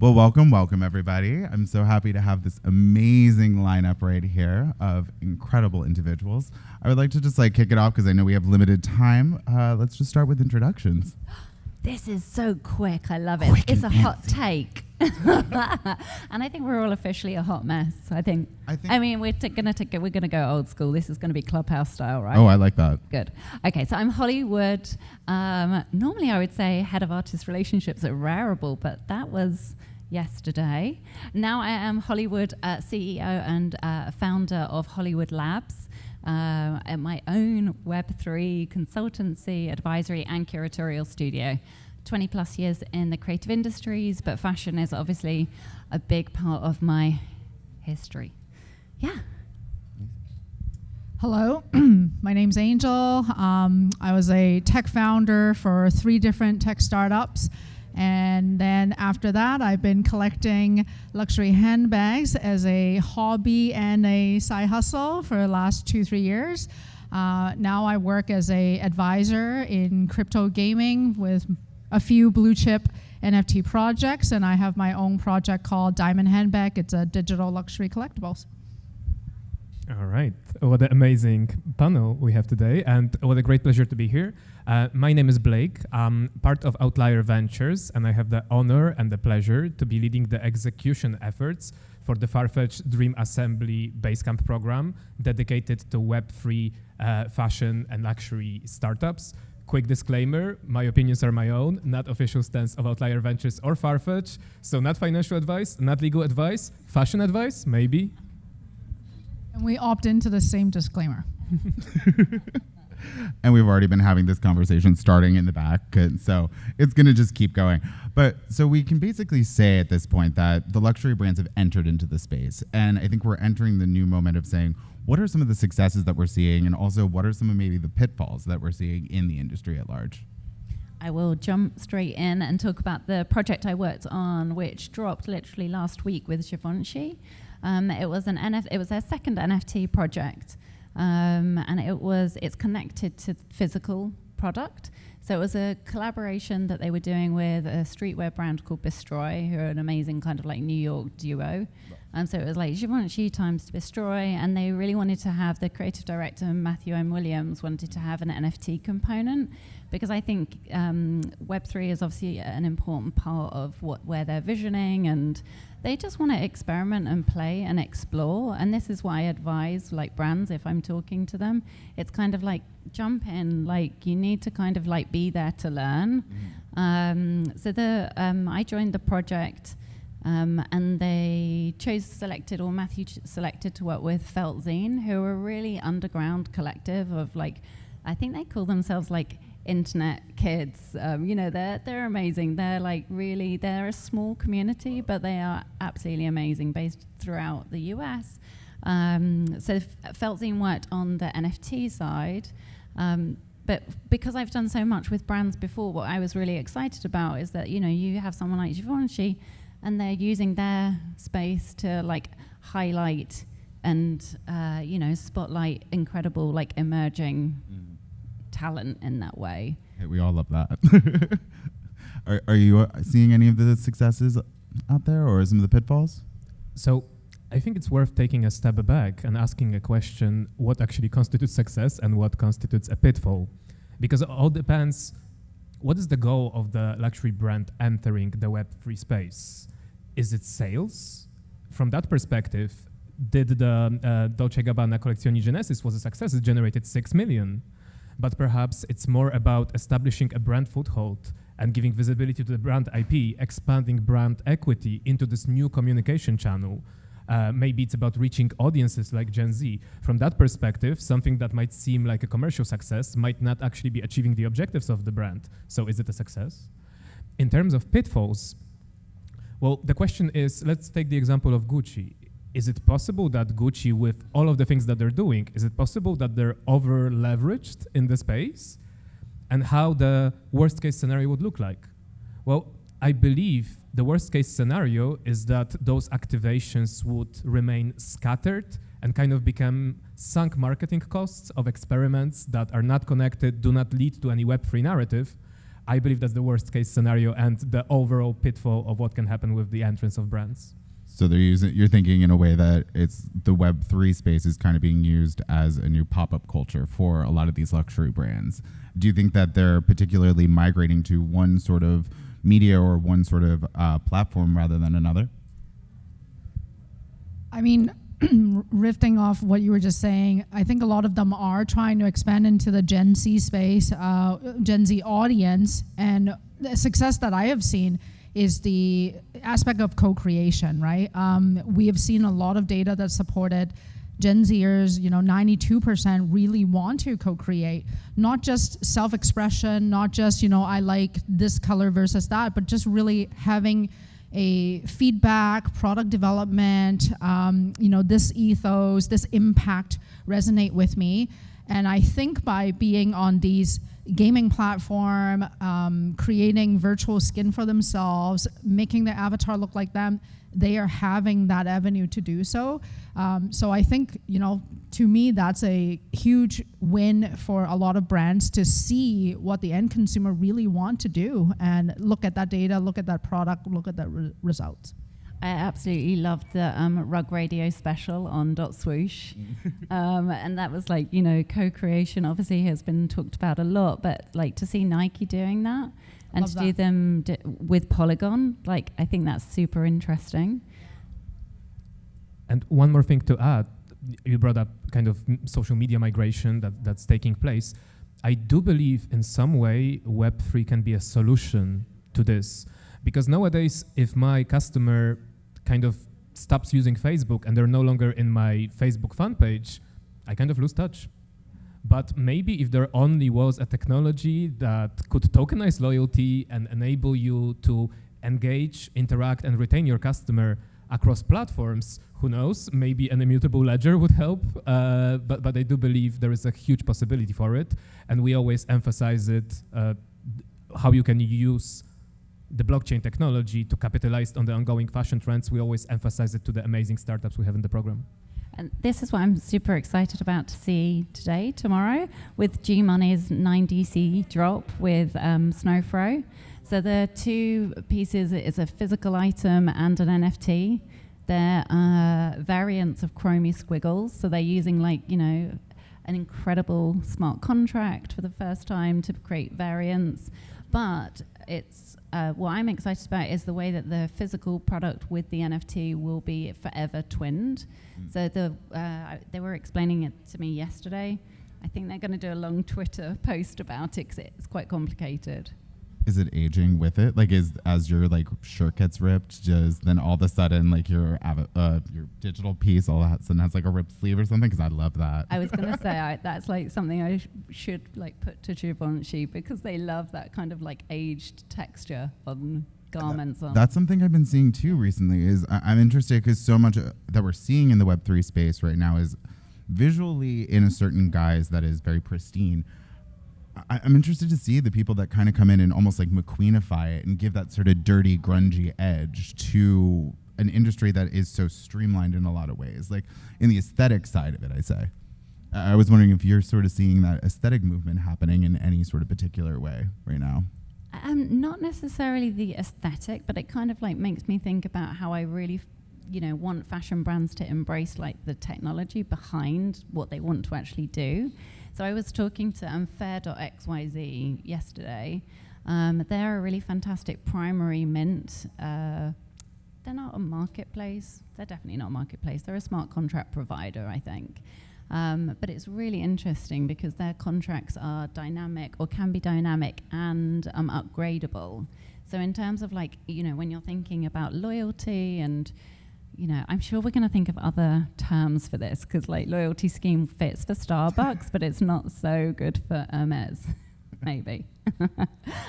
Well, welcome, everybody. I'm so happy to have this amazing lineup right here of incredible individuals. I would like to just kick it off because I know we have limited time. Let's just start with introductions. This is so quick. I love it. It's a hot take. And I think we're all officially a hot mess. I mean, we're gonna go old school. This is gonna be Clubhouse style, right? Oh, I like that. Good. Okay, so I'm Holly Wood. Normally I would say head of artist relationships at Rarible, but that was yesterday. Now I am Holly Wood, CEO and founder of Hollywood Labs, at my own Web3 consultancy, advisory and curatorial studio. 20 plus years in the creative industries, but fashion is obviously a big part of my history. Yeah. Hello, my name's Angel. I was a tech founder for 3 different tech startups. And then after that, I've been collecting luxury handbags as a hobby and a side hustle for the last 2-3 years. Now I work as an advisor in crypto gaming with a few blue chip NFT projects, and I have my own project called Diamond Handbag. It's a digital luxury collectibles. All right, what an amazing panel we have today, and what a great pleasure to be here. My name is Blake. I'm part of Outlier Ventures, and I have the honor and the pleasure to be leading the execution efforts for the Farfetch Dream Assembly Basecamp program dedicated to Web3 fashion and luxury startups. Quick disclaimer, my opinions are my own, not official stance of Outlier Ventures or Farfetch, so not financial advice, not legal advice, fashion advice, maybe. And we opt into the same disclaimer. And we've already been having this conversation starting in the back, so it's going to just keep going. But so we can basically say at this point that the luxury brands have entered into the space. And I think we're entering the new moment of saying, what are some of the successes that we're seeing? And also, what are some of maybe the pitfalls that we're seeing in the industry at large? I will jump straight in and talk about the project I worked on, which dropped literally last week with Givenchy. It was their second NFT project. And it's connected to physical product. So it was a collaboration that they were doing with a streetwear brand called Bistroy, who are an amazing kind of New York duo. And so it was Givenchy times Bistroy, and they really wanted to have, the creative director, Matthew M. Williams, wanted to have an NFT component, because I think Web3 is obviously an important part of where they're visioning, and they just want to experiment and play and explore. And this is why I advise brands, if I'm talking to them, it's kind of jump in, you need to kind of be there to learn. I joined the project, and they Matthew selected to work with Felt Zine, who are a really underground collective of I think they call themselves internet kids. They're amazing. They're a small community, but they are absolutely amazing, based throughout the US. So Felt Zine worked on the NFT side, but because I've done so much with brands before, what I was really excited about is that you have someone like Givenchy, and they're using their space to highlight and spotlight incredible emerging talent in that way. Hey, we all love that. Are you seeing any of the successes out there, or some of the pitfalls? So I think it's worth taking a step back and asking a question: what actually constitutes success and what constitutes a pitfall? Because it all depends. What is the goal of the luxury brand entering the Web3 space? Is it sales? From that perspective, did the Dolce & Gabbana Collezioni Genesis was a success? It generated 6 million. But perhaps it's more about establishing a brand foothold and giving visibility to the brand IP, expanding brand equity into this new communication channel. Maybe it's about reaching audiences like Gen Z. From that perspective, something that might seem like a commercial success might not actually be achieving the objectives of the brand. So is it a success? In terms of pitfalls, well, the question is, let's take the example of Gucci. Is it possible that Gucci, with all of the things that they're doing, is it possible that they're over-leveraged in the space? And how the worst-case scenario would look like? Well, I believe the worst-case scenario is that those activations would remain scattered and kind of become sunk marketing costs of experiments that are not connected, do not lead to any Web3 narrative. I believe that's the worst case scenario and the overall pitfall of what can happen with the entrance of brands. So you're thinking in a way that it's the Web3 space is kind of being used as a new pop-up culture for a lot of these luxury brands. Do you think that they're particularly migrating to one sort of media or one sort of platform rather than another? I mean, riffing off what you were just saying, I think a lot of them are trying to expand into the Gen Z space, Gen Z audience, and the success that I have seen is the aspect of co-creation, right? We have seen a lot of data that supported Gen Zers, 92% really want to co-create, not just self-expression, not just, I like this color versus that, but just really having a feedback, product development, this ethos, this impact resonate with me. And I think by being on these gaming platform, creating virtual skin for themselves, making their avatar look like them, they are having that avenue to do so. So I think, to me, that's a huge win for a lot of brands to see what the end consumer really want to do and look at that data, look at that product, look at that results. I absolutely loved the Rug Radio special on .swoosh. And that was like, co-creation obviously has been talked about a lot, but like to see Nike doing that and to do them with Polygon, like I think that's super interesting. And one more thing to add, you brought up kind of social media migration that's taking place. I do believe in some way Web3 can be a solution to this. Because nowadays, if my customer kind of stops using Facebook and they're no longer in my Facebook fan page, I kind of lose touch. But maybe if there only was a technology that could tokenize loyalty and enable you to engage, interact, and retain your customer across platforms, who knows, maybe an immutable ledger would help, but I do believe there is a huge possibility for it, and we always emphasize it, how you can use the blockchain technology to capitalize on the ongoing fashion trends. We always emphasize it to the amazing startups we have in the program. And this is what I'm super excited about to see tomorrow, with G Money's 9DC drop with Snowfro. So the two pieces is a physical item and an NFT. They're variants of Chromie squiggles. So they're using an incredible smart contract for the first time to create variants. But it's what I'm excited about is the way that the physical product with the NFT will be forever twinned. So they were explaining it to me yesterday. I think they're going to do a long Twitter post about it because it's quite complicated. Is it aging with it? As your shirt gets ripped, then all of a sudden your digital piece all of a sudden has a ripped sleeve or something? Because I love that. I was going to say that's something I should put to Givenchy because they love that kind of aged texture on garments. That's something I've been seeing too recently. I'm interested because so much that we're seeing in the Web3 space right now is visually in a certain guise that is very pristine. I'm interested to see the people that kind of come in and almost McQueenify it and give that sort of dirty, grungy edge to an industry that is so streamlined in a lot of ways, in the aesthetic side of it, I say. I was wondering if you're sort of seeing that aesthetic movement happening in any sort of particular way right now. Not necessarily the aesthetic, but it kind of makes me think about how I really want fashion brands to embrace the technology behind what they want to actually do. So I was talking to Fair.xyz yesterday. They're a really fantastic primary mint. They're not a marketplace. They're definitely not a marketplace. They're a smart contract provider, I think. But it's really interesting because their contracts are dynamic or can be dynamic and upgradable. So in terms of when you're thinking about loyalty and I'm sure we're going to think of other terms for this because loyalty scheme fits for Starbucks, but it's not so good for Hermes, maybe.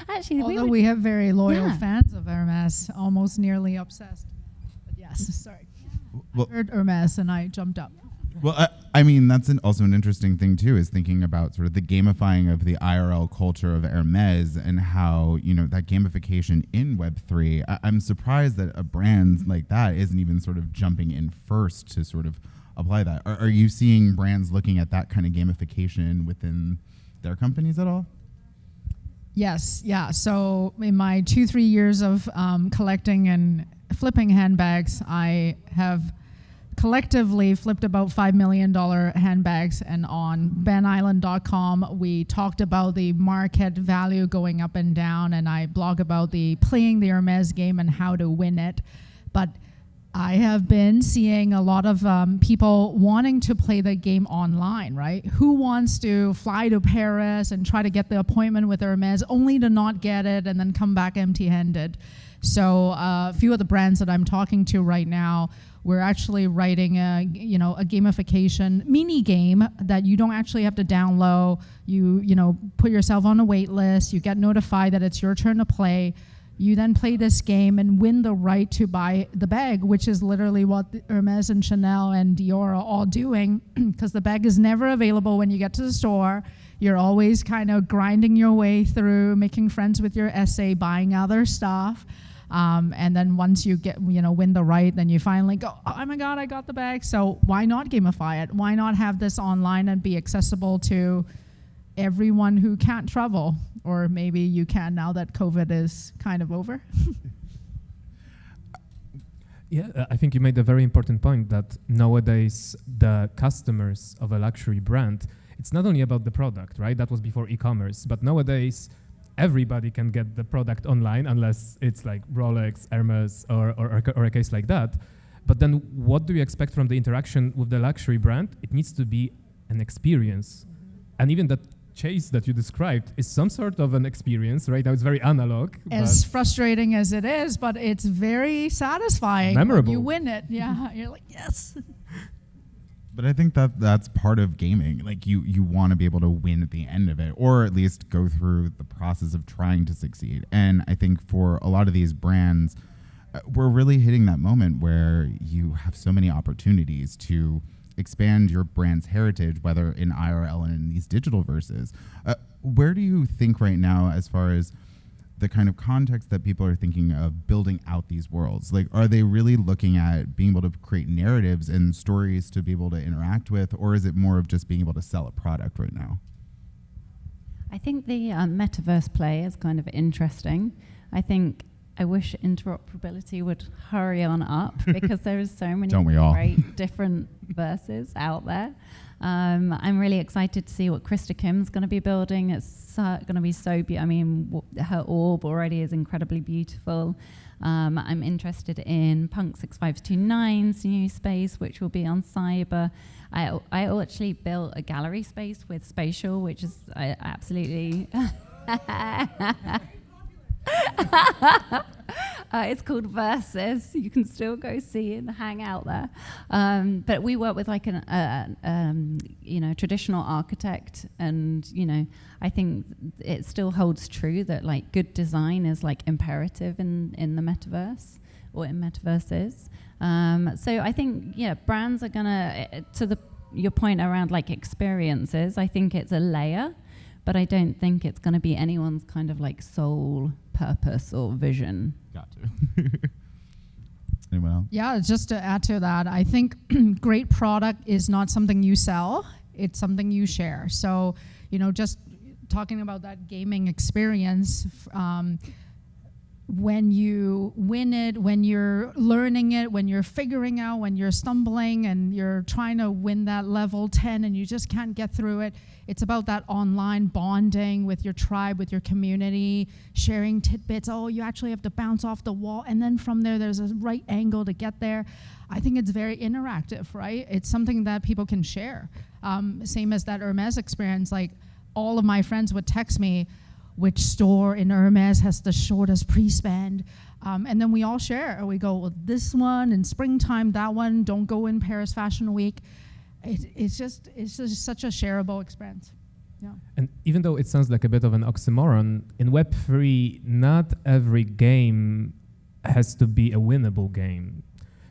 Actually, although we have very loyal fans of Hermes, almost nearly obsessed. But yes, sorry. Well, I heard Hermes and I jumped up. Well, I mean, that's also an interesting thing, too, is thinking about sort of the gamifying of the IRL culture of Hermes and how, that gamification in Web3. I'm surprised that a brand like that isn't even sort of jumping in first to sort of apply that. Are you seeing brands looking at that kind of gamification within their companies at all? Yes, yeah. So in my 2-3 years of collecting and flipping handbags, I have collectively flipped about $5 million handbags. And on benisland.com, we talked about the market value going up and down, and I blog about playing the Hermes game and how to win it. But I have been seeing a lot of people wanting to play the game online, right? Who wants to fly to Paris and try to get the appointment with Hermes only to not get it and then come back empty-handed? So a few of the brands that I'm talking to right now, we're actually writing a gamification mini game that you don't actually have to download. You put yourself on a wait list. You get notified that it's your turn to play. You then play this game and win the right to buy the bag, which is literally what Hermes and Chanel and Dior are all doing, because the bag is never available when you get to the store. You're always kind of grinding your way through, making friends with your essay, buying other stuff. And then once you get, win the right, then you finally go, oh my God, I got the bag. So why not gamify it? Why not have this online and be accessible to everyone who can't travel? Or maybe you can now that COVID is kind of over. Yeah, I think you made a very important point that nowadays the customers of a luxury brand, it's not only about the product, right? That was before e-commerce, but nowadays everybody can get the product online unless it's like Rolex, Hermes, or a case like that. But then what do you expect from the interaction with the luxury brand? It needs to be an experience. And even that chase that you described is some sort of an experience. Right now it's very analog. As frustrating as it is, but it's very satisfying. Memorable. When you win it. Yeah, you're like, yes. But I think that's part of gaming. Like you want to be able to win at the end of it, or at least go through the process of trying to succeed. And I think for a lot of these brands, we're really hitting that moment where you have so many opportunities to expand your brand's heritage, whether in IRL and in these digital verses. Where do you think right now, as far as the kind of context that people are thinking of building out these worlds? Like, are they really looking at being able to create narratives and stories to be able to interact with, or is it more of just being able to sell a product right now? I think the metaverse play is kind of interesting. I wish interoperability would hurry on up because there is so many great different verses out there. I'm really excited to see what Krista Kim's going to be building. It's going to be so beautiful. I mean, her orb already is incredibly beautiful. I'm interested in Punk 6529's new space, which will be on Cyber. I actually built a gallery space with Spatial, which is absolutely... It's called Versus. You can still go see and hang out there. But we work with like traditional architect, and I think it still holds true that like good design is like imperative in the metaverse or in metaverses. So I think brands are gonna your point around like experiences. I think it's a layer. But I don't think it's going to be anyone's kind of like sole purpose or vision. Got to. Anyone else? Yeah, just to add to that, I think great product is not something you sell, it's something you share. So, just talking about that gaming experience, when you win it, when you're learning it, when you're figuring out, when you're stumbling and you're trying to win that level 10 and you just can't get through it, it's about that online bonding with your tribe, with your community, sharing tidbits. Oh, you actually have to bounce off the wall, and then from there's a right angle to get there. I think it's very interactive, right? It's something that people can share. Same as that Hermes experience, like all of my friends would text me, which store in Hermes has the shortest pre-spend, and then we all share. We go, well, this one in springtime, that one, don't go in Paris Fashion Week. It's just such a shareable experience. Yeah. And even though it sounds like a bit of an oxymoron, in Web3, not every game has to be a winnable game.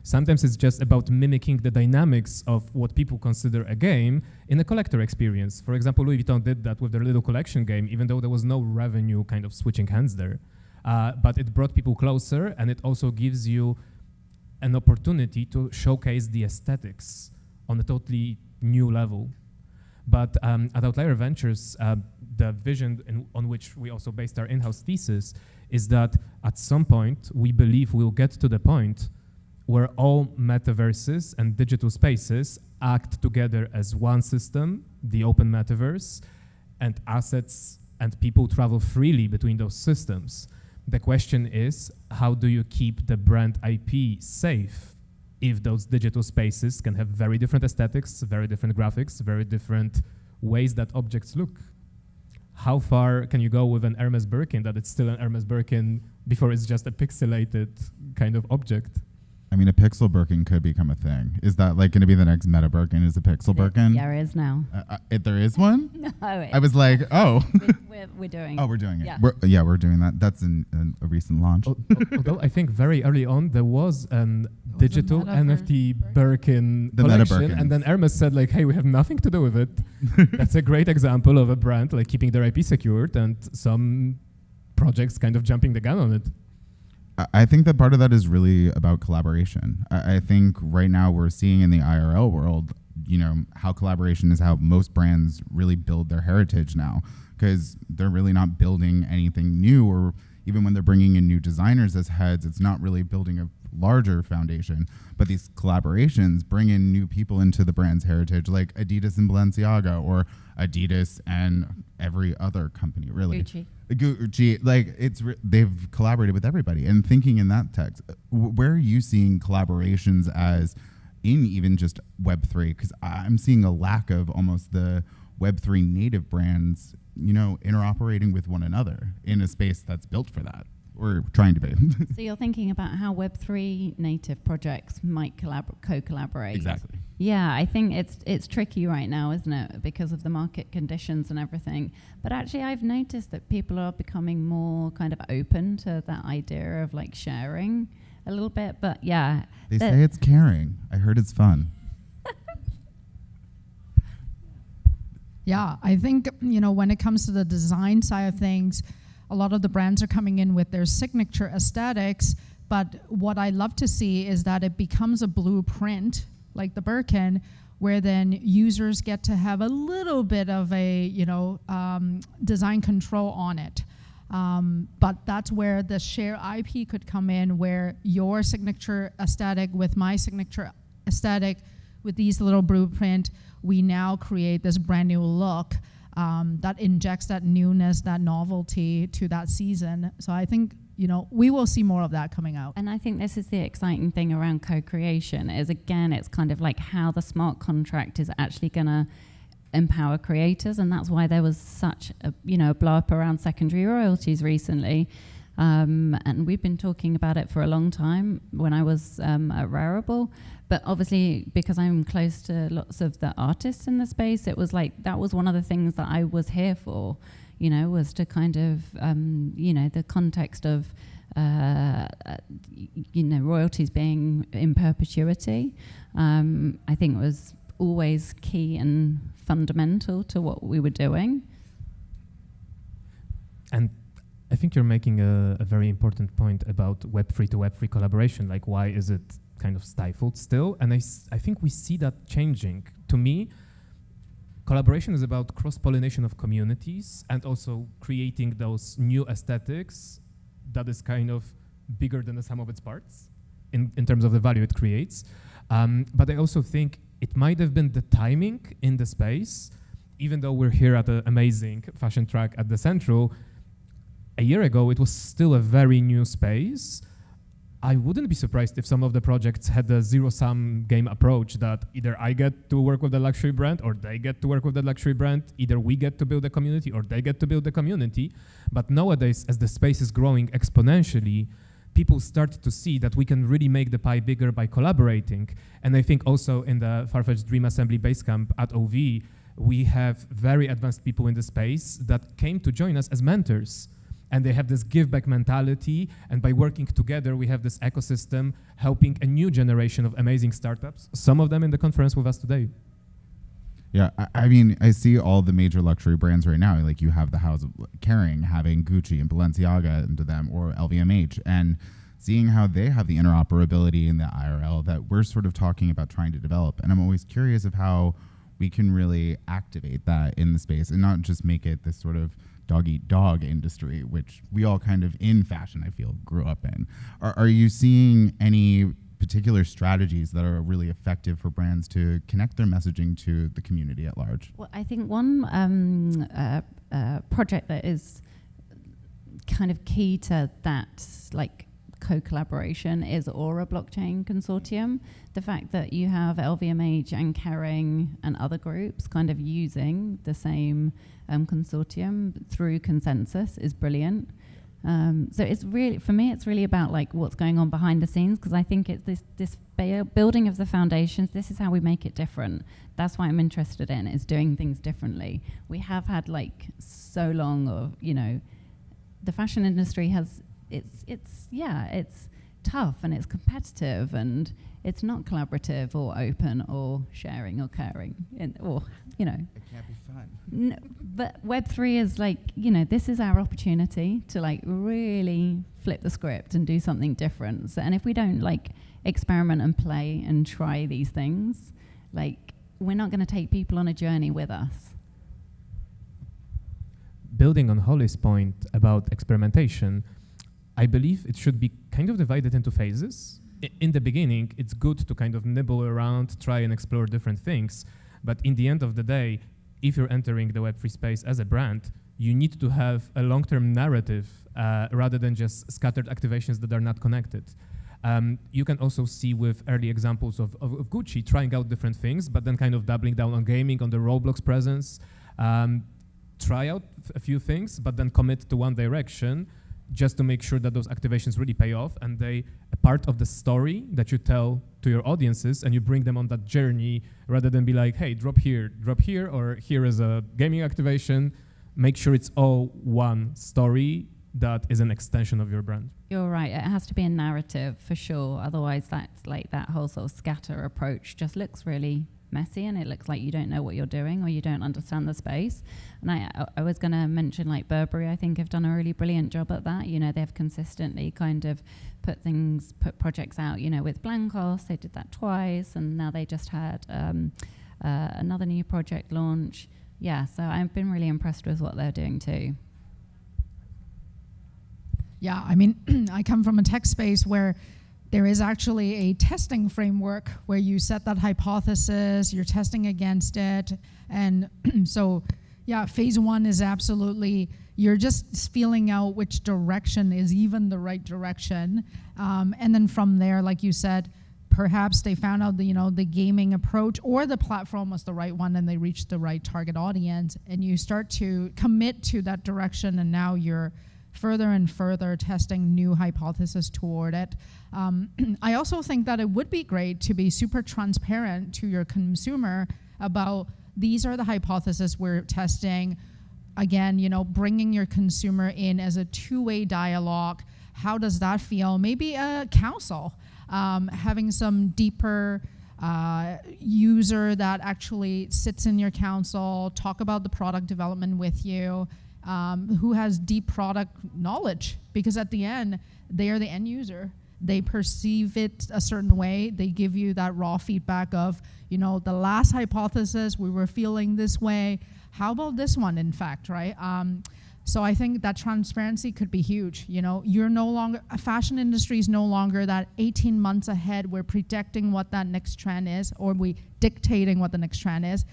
Sometimes it's just about mimicking the dynamics of what people consider a game in a collector experience. For example, Louis Vuitton did that with their little collection game, even though there was no revenue kind of switching hands there. But it brought people closer, and it also gives you an opportunity to showcase the aesthetics on a totally new level. But at Outlier Ventures, the vision on which we also based our in-house thesis is that at some point, we believe we'll get to the point where all metaverses and digital spaces act together as one system, the open metaverse, and assets and people travel freely between those systems. The question is, how do you keep the brand IP safe if those digital spaces can have very different aesthetics, very different graphics, very different ways that objects look? How far can you go with an Hermes Birkin that it's still an Hermes Birkin before it's just a pixelated kind of object? I mean, a pixel Birkin could become a thing. Is that like going to be the next meta Birkin? Is a pixel Birkin? Yeah, it is now. There is one? No, I was like, oh. we're doing. Oh, we're doing it. Yeah. We're doing that. That's a recent launch. Although I think very early on there was an digital NFT Birkin The Meta collection, Birkins. and then Hermes said like, "Hey, we have nothing to do with it." That's a great example of a brand like keeping their IP secured, and some projects kind of jumping the gun on it. I think that part of that is really about collaboration. I think right now we're seeing in the IRL world, how collaboration is how most brands really build their heritage now, because they're really not building anything new, or even when they're bringing in new designers as heads, it's not really building a larger foundation. But these collaborations bring in new people into the brand's heritage, like Adidas and Balenciaga, or Adidas and every other company, really. Gucci, like they've collaborated with everybody. And thinking in that text, where are you seeing collaborations as in even just Web3? Because I'm seeing a lack of almost the Web3 native brands, interoperating with one another in a space that's built for that, or trying to be. So you're thinking about how Web3 native projects might co-collaborate. Exactly. Yeah, I think it's tricky right now, isn't it, because of the market conditions and everything. But actually, I've noticed that people are becoming more kind of open to that idea of like sharing a little bit. But yeah, They say it's caring. I heard it's fun. Yeah, I think, when it comes to the design side of things, a lot of the brands are coming in with their signature aesthetics, but what I love to see is that it becomes a blueprint, like the Birkin, where then users get to have a little bit of a, design control on it. But that's where the share IP could come in, where your signature aesthetic with my signature aesthetic, with these little blueprint, we now create this brand new look that injects that newness, that novelty to that season. So I think, we will see more of that coming out. And I think this is the exciting thing around co-creation is, again, it's kind of like how the smart contract is actually going to empower creators. And that's why there was such a blow up around secondary royalties recently. And we've been talking about it for a long time when I was at Rarible. But obviously, because I'm close to lots of the artists in the space, it was like that was one of the things that I was here for, was to kind of, the context of, royalties being in perpetuity. I think it was always key and fundamental to what we were doing. And I think you're making a very important point about Web3 to Web3 collaboration. Like, why is it kind of stifled still? And I think we see that changing. To me, collaboration is about cross-pollination of communities and also creating those new aesthetics that is kind of bigger than the sum of its parts in terms of the value it creates. But I also think it might have been the timing in the space, even though we're here at an amazing fashion track at Dcentral. A year ago, it was still a very new space. I wouldn't be surprised if some of the projects had a zero-sum game approach that either I get to work with the luxury brand or they get to work with the luxury brand. Either we get to build a community or they get to build a community. But nowadays, as the space is growing exponentially, people start to see that we can really make the pie bigger by collaborating. And I think also in the Farfetch Dream Assembly Basecamp at OV, we have very advanced people in the space that came to join us as mentors. And they have this give-back mentality, and by working together, we have this ecosystem helping a new generation of amazing startups, some of them in the conference with us today. Yeah, I mean, I see all the major luxury brands right now. Like you have the House of Kering having Gucci and Balenciaga into them, or LVMH, and seeing how they have the interoperability in the IRL that we're sort of talking about trying to develop. And I'm always curious of how we can really activate that in the space and not just make it this sort of dog-eat-dog industry, which we all kind of in fashion, I feel, grew up in. Are you seeing any particular strategies that are really effective for brands to connect their messaging to the community at large? Well, I think one project that is kind of key to that, like, co-collaboration is Aura Blockchain Consortium. The fact that you have LVMH and Kering and other groups kind of using the same consortium through consensus is brilliant. So it's really, for me, it's really about like what's going on behind the scenes, because I think it's this building of the foundations. This is how we make it different. That's why I'm interested in is doing things differently. We have had like so long of, you know, the fashion industry has, it's tough and it's competitive and it's not collaborative or open or sharing or caring or, you know. It can't be fun. No, but Web3 is like, you know, this is our opportunity to like really flip the script and do something different. So, and if we don't like experiment and play and try these things, like we're not going to take people on a journey with us. Building on Holly's point about experimentation, I believe it should be kind of divided into phases. In the beginning, it's good to kind of nibble around, try and explore different things. But in the end of the day, if you're entering the Web3 space as a brand, you need to have a long-term narrative rather than just scattered activations that are not connected. You can also see with early examples of Gucci trying out different things, but then kind of doubling down on gaming, on the Roblox presence. Try out a few things, but then commit to one direction just to make sure that those activations really pay off and they a part of the story that you tell to your audiences, and you bring them on that journey rather than be like, hey, drop here, or here is a gaming activation. Make sure it's all one story that is an extension of your brand. You're right, it has to be a narrative for sure. Otherwise that's like that whole sort of scatter approach just looks really messy and it looks like you don't know what you're doing or you don't understand the space. And I was going to mention like Burberry, I think have done a really brilliant job at that. You know, they've consistently kind of put projects out, you know, with Blancos, they did that twice, and now they just had another new project launch. Yeah, so I've been really impressed with what they're doing too. Yeah, I mean, I come from a tech space where there is actually a testing framework where you set that hypothesis, you're testing against it. And so, yeah, phase one is absolutely, you're just feeling out which direction is even the right direction. And then from there, like you said, perhaps they found out the, you know, the gaming approach or the platform was the right one and they reached the right target audience. And you start to commit to that direction, and now you're further and further testing new hypotheses toward it. I also think that it would be great to be super transparent to your consumer about these are the hypotheses we're testing. Again, you know, bringing your consumer in as a two-way dialogue. How does that feel? Maybe a council, having some deeper user that actually sits in your council, talk about the product development with you, who has deep product knowledge, because at the end, they are the end user. They perceive it a certain way. They give you that raw feedback of, you know, the last hypothesis, we were feeling this way. How about this one, in fact, right? So I think that transparency could be huge. You know, you're no longer, a fashion industry is no longer that 18 months ahead, we're predicting what that next trend is, or we dictating what the next trend is.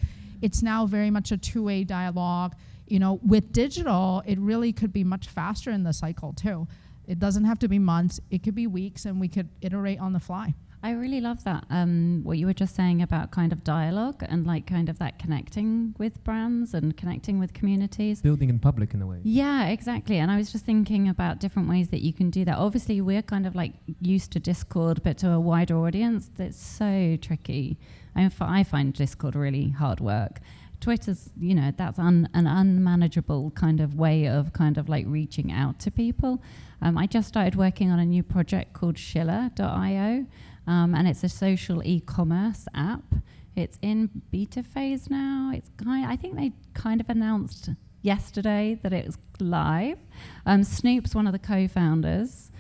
It's now very much a two-way dialogue. You know, with digital, it really could be much faster in the cycle too. It doesn't have to be months, it could be weeks, and we could iterate on the fly. I really love that, what you were just saying about kind of dialogue and like kind of that connecting with brands and connecting with communities. Building in public in a way. Yeah, exactly. And I was just thinking about different ways that you can do that. Obviously, we're kind of like used to Discord, but to a wider audience, that's so tricky. I find Discord really hard work. Twitter's, you know, that's an unmanageable kind of way of kind of like reaching out to people. I just started working on a new project called Schiller.io, and it's a social e-commerce app. It's in beta phase now. I think they kind of announced yesterday that it was live. Snoop's one of the co-founders,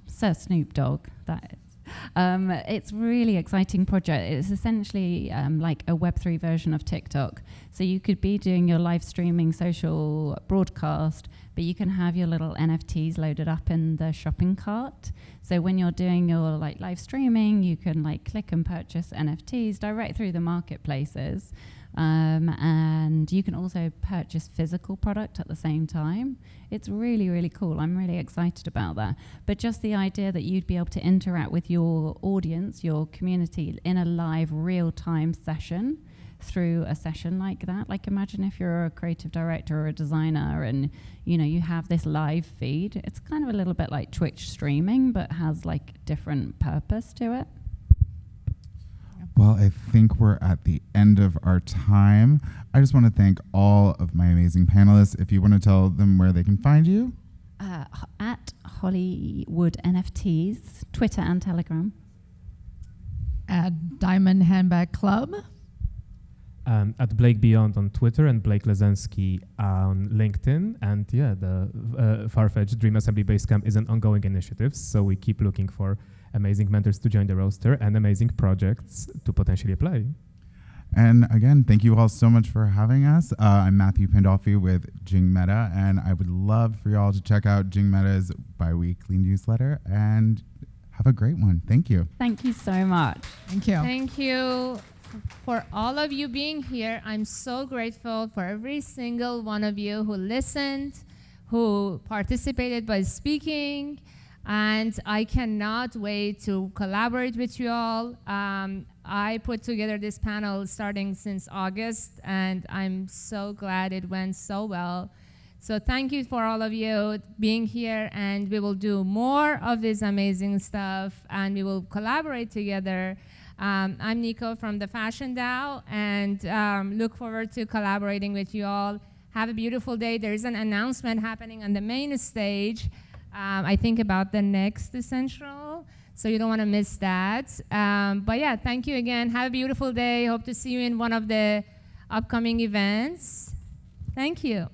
Sir Snoop Dogg, that is. It's really exciting project. It's essentially like a Web3 version of TikTok. So you could be doing your live streaming social broadcast, but you can have your little NFTs loaded up in the shopping cart. So when you're doing your like live streaming, you can like click and purchase NFTs direct through the marketplaces. And you can also purchase physical product at the same time. It's really, really cool. I'm really excited about that. But just the idea that you'd be able to interact with your audience, your community, in a live, real-time session through a session like that. Like imagine if you're a creative director or a designer and you have this live feed. It's kind of a little bit like Twitch streaming, but has like different purpose to it. Well, I think we're at the end of our time. I just want to thank all of my amazing panelists. If you want to tell them where they can find you. At Hollywood NFTs, Twitter and Telegram. At Diamond Handbag Club. At Blake Beyond on Twitter and Blake Lazensky on LinkedIn. And yeah, the Farfetch Dream Assembly Basecamp is an ongoing initiative, so we keep looking for amazing mentors to join the roster and amazing projects to potentially apply. And again, thank you all so much for having us. I'm Matthew Pandolfi with Jing Meta, and I would love for y'all to check out Jing Meta's bi-weekly newsletter, and have a great one. Thank you. Thank you so much. Thank you. Thank you for all of you being here. I'm so grateful for every single one of you who listened, who participated by speaking, and I cannot wait to collaborate with you all. I put together this panel starting since August, and I'm so glad it went so well. So thank you for all of you being here, and we will do more of this amazing stuff, and we will collaborate together. I'm Nico from the Fashion DAO, and look forward to collaborating with you all. Have a beautiful day. There is an announcement happening on the main stage, I think about the next Dcentral, so you don't want to miss that. But yeah, thank you again. Have a beautiful day. Hope to see you in one of the upcoming events. Thank you.